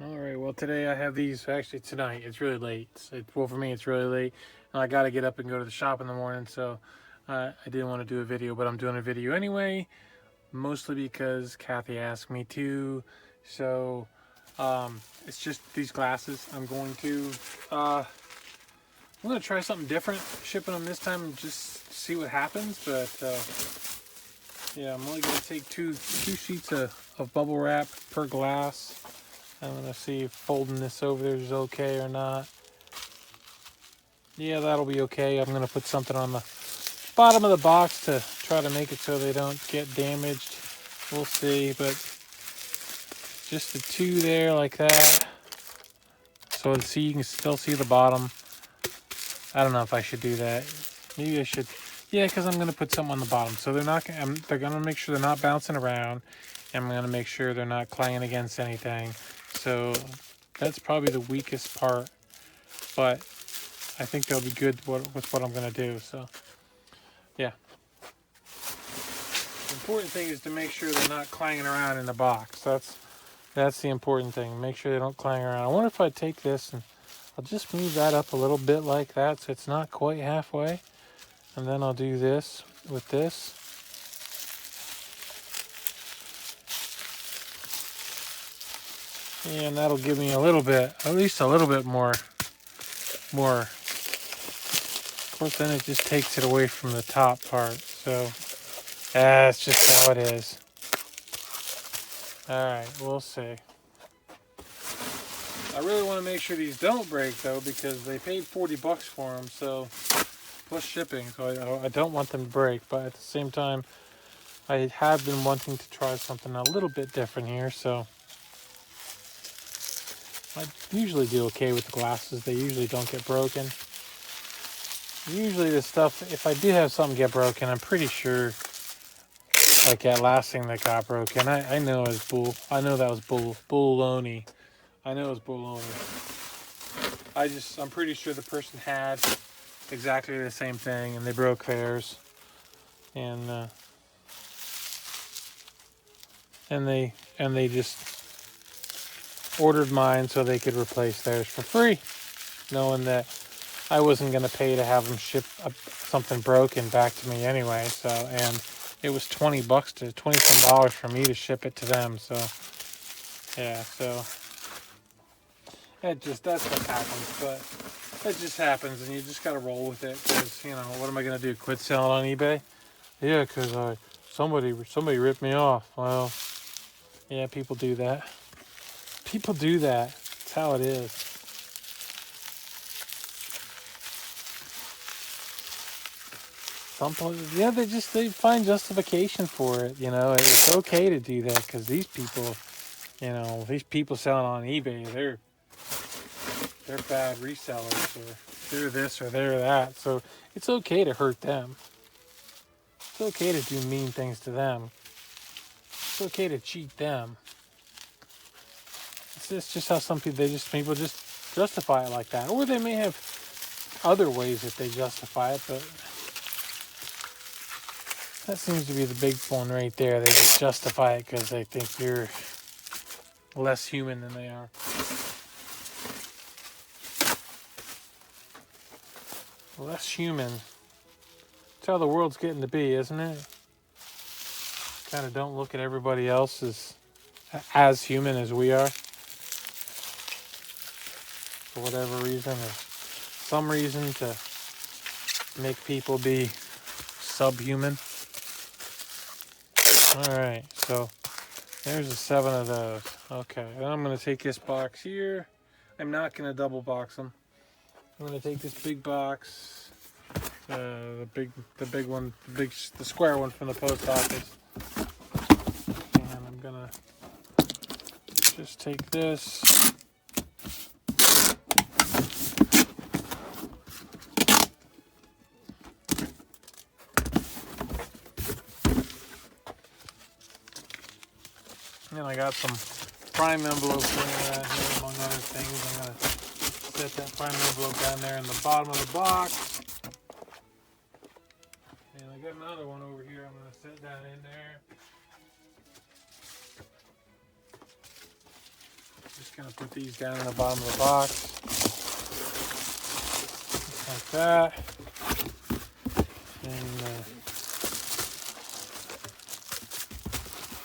All right. Well, today I have these. Actually, tonight it's really late. Well, for me, it's really late, and I got to get up and go to the shop in the morning. So I didn't want to do a video, but I'm doing a video anyway. Mostly because Kathy asked me to. So it's just these glasses. I'm going to try something different, shipping them this time, and just see what happens. But yeah, I'm only going to take two sheets of bubble wrap per glass. I'm going to see if folding this over there is okay or not. Yeah, that'll be okay. I'm going to put something on the bottom of the box to try to make it so they don't get damaged. We'll see, but just the two there like that. So you can still see the bottom. I don't know if I should do that. Maybe I should. Yeah, because I'm going to put something on the bottom. So they're going to make sure they're not bouncing around. And I'm going to make sure they're not clanging against anything. So that's probably the weakest part. But I think they'll be good with what I'm going to do. So, yeah. The important thing is to make sure they're not clanging around in the box. That's the important thing. Make sure they don't clang around. I wonder if I take this and I'll just move that up a little bit like that so it's not quite halfway. And then I'll do this with this. And that'll give me a little bit, at least a little bit more. Of course, then it just takes it away from the top part. So that's just how it is. All right, we'll see. I really want to make sure these don't break though, because they paid $40 for them, so plus shipping. So I don't want them to break, but at the same time, I have been wanting to try something a little bit different here. So I usually do okay with the glasses. They usually don't get broken. Usually the stuff, if I do have something get broken, I'm pretty sure, like that last thing that got broken, I know it was bull. I know that was bulloney. I know it was bulloney. I'm pretty sure the person had exactly the same thing, and they broke theirs, and they just ordered mine so they could replace theirs for free, knowing that I wasn't going to pay to have them ship something broken back to me anyway. So, and it was $20 to $20 some dollars for me to ship it to them. So, yeah. So that's what happens. But it just happens, and you just got to roll with it. Because what am I going to do? Quit selling on eBay? Yeah, because somebody ripped me off. Well, yeah, people do that. People do that. That's how it is. Yeah, they find justification for it. It's okay to do that because these people selling on eBay, they're bad resellers, or they're this or they're that. So it's okay to hurt them. It's okay to do mean things to them. It's okay to cheat them. It's just how some people just justify it like that, or they may have other ways that they justify it, but that seems to be the big one right there. They just justify it because they think you're less human than they are. Less human. That's how the world's getting to be, isn't it? Kind of don't look at everybody else as human as we are. For whatever reason, or some reason to make people be subhuman. Alright, so there's 7 of those. Okay, then I'm going to take this box here. I'm not going to double box them. I'm going to take this big box, the big one, the square one from the post office. And I'm going to just take this. And I got some prime envelopes in here, among other things. I'm going to set that prime envelope down there in the bottom of the box. And I got another one over here I'm going to set down in there. Just gonna put these down in the bottom of the box. Just like that. And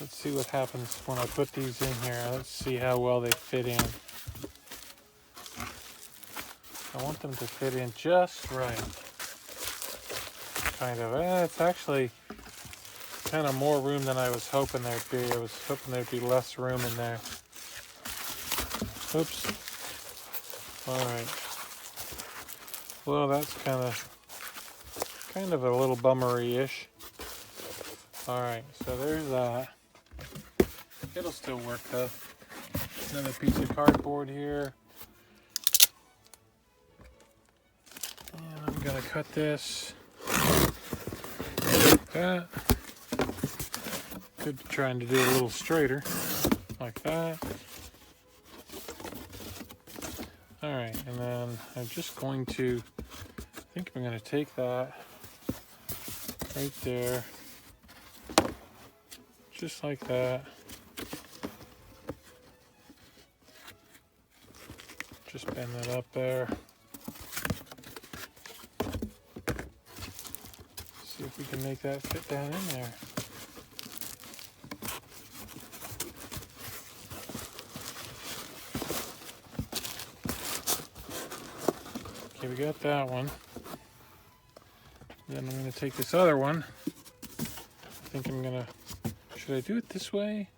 let's see what happens when I put these in here. Let's see how well they fit in. I want them to fit in just right. Kind of. It's actually kind of more room than I was hoping there'd be. I was hoping there'd be less room in there. Oops. Alright. Well, that's kind of a little bummery-ish. Alright, so there's that. It'll still work though. Another piece of cardboard here. And I'm gonna cut this like that. Could be trying to do it a little straighter, like that. Alright, and then I'm just going to, I think I'm going to take that right there, just like that. Just bend that up there. See if we can make that fit down in there. Okay, we got that one. Then I'm going to take this other one. I think I'm going to, should I do it this way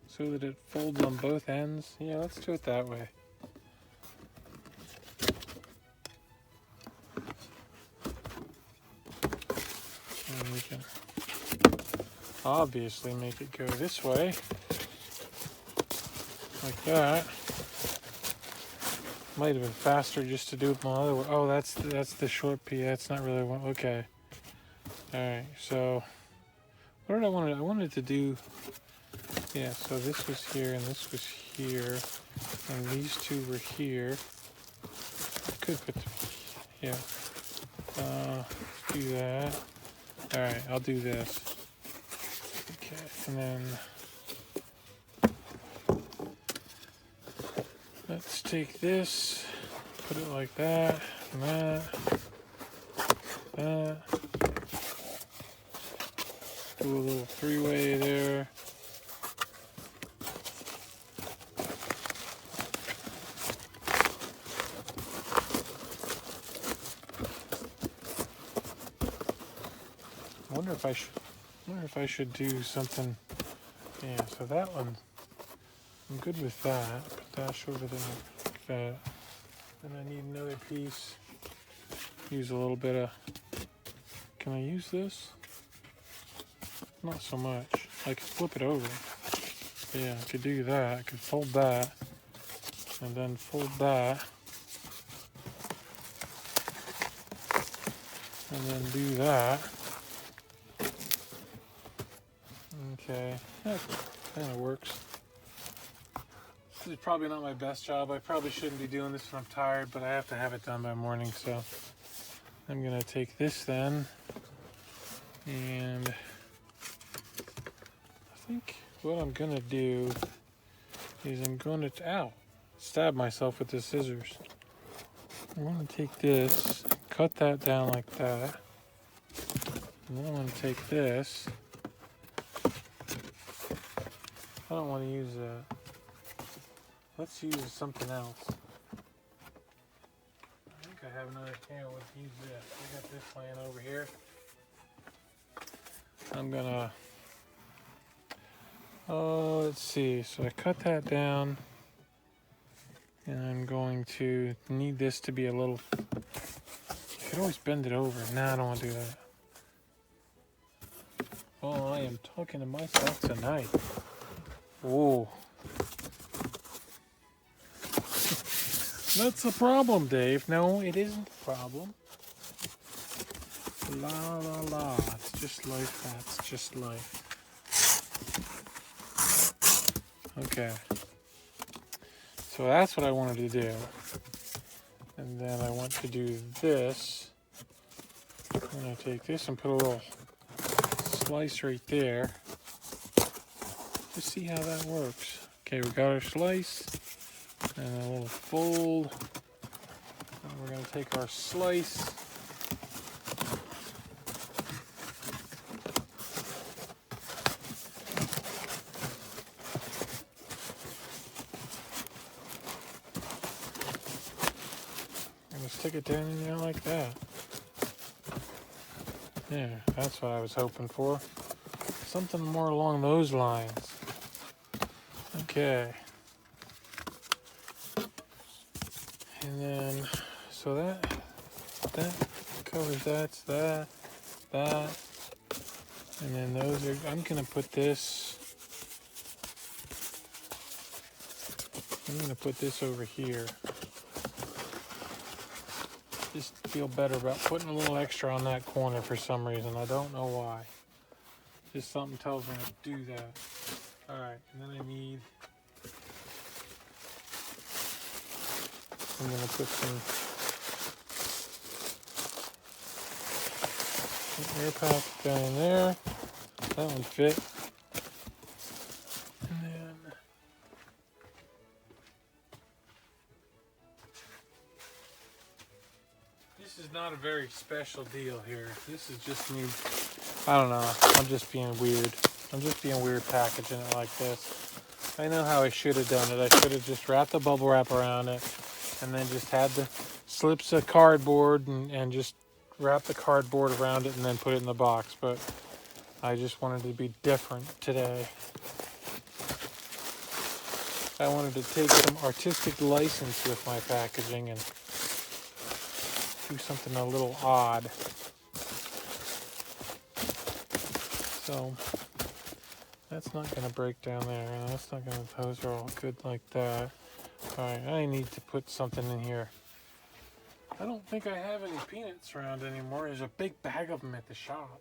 so that it folds on both ends? Yeah, let's do it that way. And we can obviously make it go this way, like that. Might have been faster just to do it my other way. Oh, that's the short piece. That's not really one. Okay. All right. So, what did I want? I wanted to do. Yeah. So this was here and this was here, and these two were here. I could put. Yeah. Let's do that. All right. I'll do this. Okay. And then let's take this, put it like that, and that, that. Do a little three-way there. I wonder if I should do something. Yeah, so that one, I'm good with that. Put that over there like that. Then I need another piece. Use a little bit of, can I use this? Not so much. I could flip it over. Yeah, I could do that. I could fold that. And then fold that. And then do that. Okay, that kind of works. This is probably not my best job. I probably shouldn't be doing this when I'm tired, but I have to have it done by morning, so I'm gonna take this then, and I think what I'm gonna do is I'm going to, stab myself with the scissors. I'm gonna take this, cut that down like that, and then I'm gonna take this. I don't want to use that. Let's use something else. I think I have another can. Let's use this. I got this laying over here. I'm gonna, let's see. So I cut that down, and I'm going to need this to be a little, I could always bend it over. Nah, I don't want to do that. Oh, I am talking to myself tonight. Whoa. That's a problem, Dave. No, it isn't a problem. La la la. It's just life. That's just life. Okay. So that's what I wanted to do. And then I want to do this. I'm going to take this and put a little slice right there. Just see how that works. Okay, we got our slice and a little fold. And we're going to take our slice. And just stick it down in there like that. There, that's what I was hoping for. Something more along those lines. Okay. And then, so that covers that, and then those are, I'm going to put this over here. Just feel better about putting a little extra on that corner for some reason. I don't know why. Just something tells me to do that. Alright, and then I'm going to put some air pack down in there. That one fit. And then this is not a very special deal here. This is just me. I don't know. I'm just being weird. I'm just being weird packaging it like this. I know how I should have done it. I should have just wrapped the bubble wrap around it and then just had the slips of cardboard and just wrap the cardboard around it and then put it in the box. But I just wanted to be different today. I wanted to take some artistic license with my packaging and do something a little odd. So that's not going to break down there. That's not going to, those are all good like that. Alright, I need to put something in here. I don't think I have any peanuts around anymore. There's a big bag of them at the shop.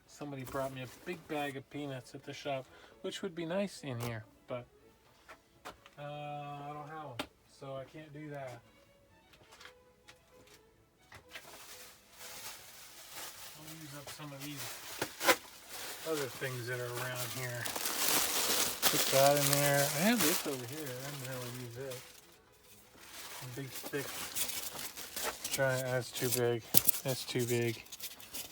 Somebody brought me a big bag of peanuts at the shop, which would be nice in here, but I don't have them, so I can't do that. I'll use up some of these other things that are around here. Put that in there. I have this over here. I haven't really used it. A big thick. That's too big. That's too big.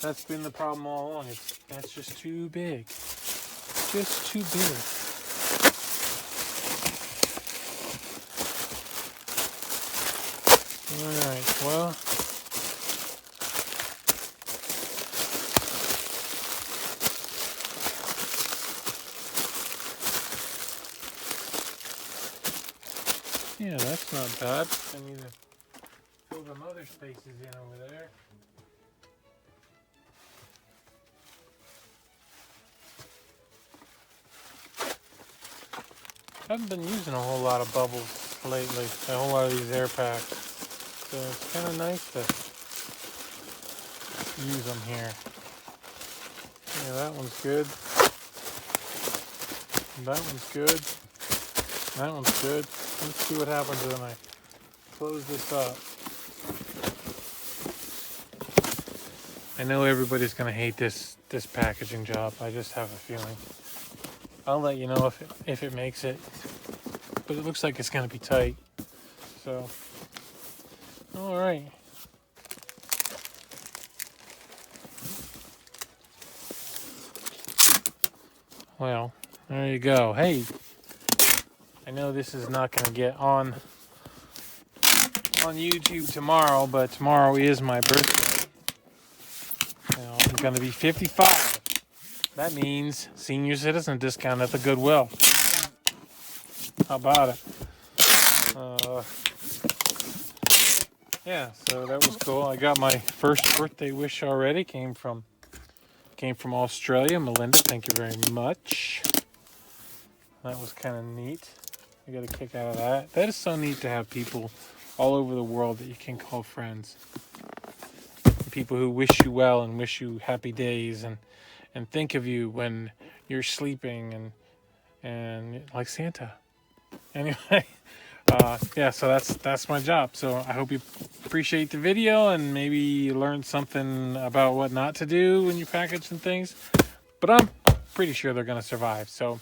That's been the problem all along. That's just too big. Just too big. Alright, well. Yeah, that's not bad. I need to fill them other spaces in over there. I haven't been using a whole lot of bubbles lately, a whole lot of these air packs. So it's kind of nice to use them here. Yeah, that one's good. That one's good. That one's good. Let's see what happens when I close this up. I know everybody's going to hate this packaging job. I just have a feeling. I'll let you know if it makes it. But it looks like it's going to be tight. So, all right. Well, there you go. Hey, I know this is not going to get on YouTube tomorrow, but tomorrow is my birthday. Now, I'm going to be 55. That means senior citizen discount at the Goodwill. How about it? Yeah, so that was cool. I got my first birthday wish already. Came from Australia. Melinda, thank you very much. That was kind of neat. I got a kick out of that. That is so neat to have people all over the world that you can call friends. People who wish you well and wish you happy days and think of you when you're sleeping and like Santa. Anyway, yeah, so that's my job. So I hope you appreciate the video and maybe you learned something about what not to do when you package some things. But I'm pretty sure they're going to survive. So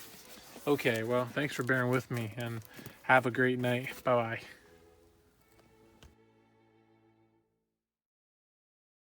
Okay, well, thanks for bearing with me, and have a great night. Bye-bye.